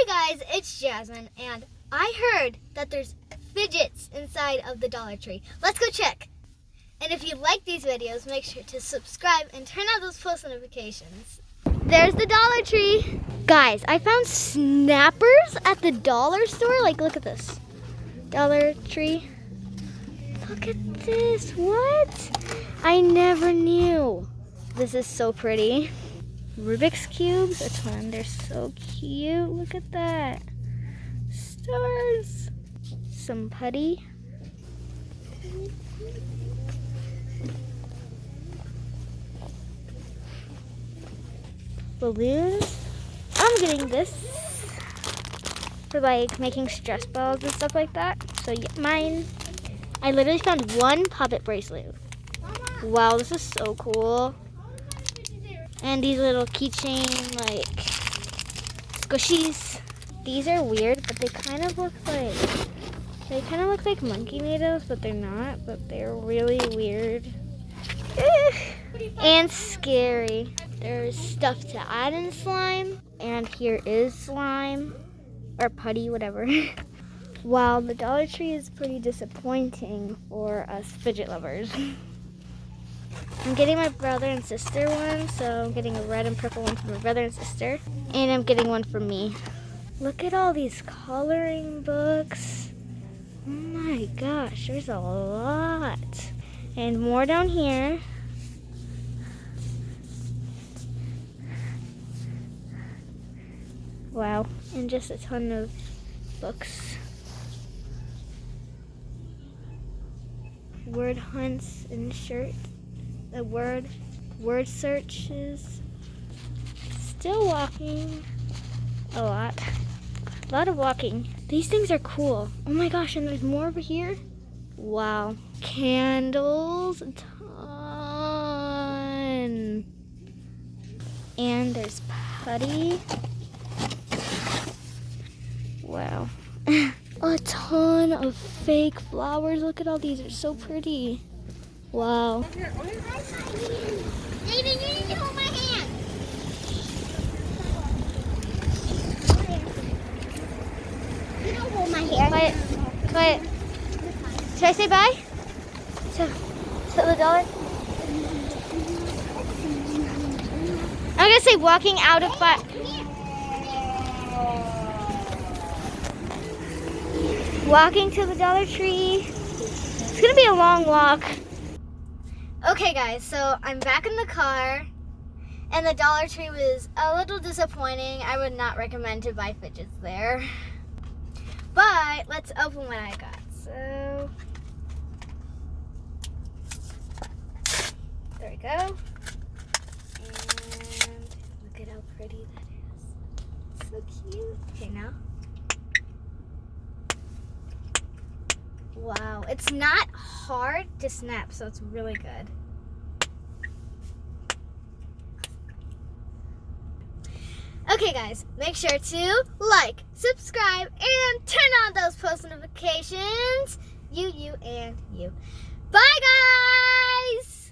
Hey guys, it's Jasmine, and I heard that there's fidgets inside of the Dollar Tree. Let's go check. And if you like these videos, make sure to subscribe and turn on those post notifications. There's the Dollar Tree. Guys, I found snappers at the dollar store. Like, look at this. Dollar Tree. Look at this. What? I never knew. This is so pretty. Rubik's Cubes, a ton. They're so cute. Look at that. Stars. Some putty. Balloons. I'm getting this for like making stress balls and stuff like that. So yeah, mine. I literally found one puppet bracelet. Wow, this is so cool. And these little keychain like squishies. These are weird, but they kind of look like monkey needles, but they're not. But they're really weird and scary. There's stuff to add in slime, and here is slime or putty, whatever. Wow, the Dollar Tree is pretty disappointing for us fidget lovers. I'm getting my brother and sister one, so I'm getting a red and purple one for my brother and sister, and I'm getting one for me. Look at all these coloring books. Oh my gosh, there's a lot. And more down here. Wow, and just a ton of books. Word hunts and shirts. The word searches. Still walking a lot of walking. These things are cool. Oh my gosh, and there's more over here. Wow, candles, a ton. And there's putty. Wow. A ton of fake flowers. Look at all these, they're so pretty. Wow. David, you need to hold my hand. You don't hold my hand. Quiet. Should I say bye? To the dollar? I'm gonna say walking out of walking to the Dollar Tree. It's gonna be a long walk. Okay guys, so I'm back in the car, and the Dollar Tree was a little disappointing. I would not recommend to buy fidgets there. But let's open what I got. So there we go. And look at how pretty that is. So cute. Okay, now. Wow, it's not hard to snap, so it's really good. Okay guys, make sure to like, subscribe, and turn on those post notifications. You, and you. Bye guys!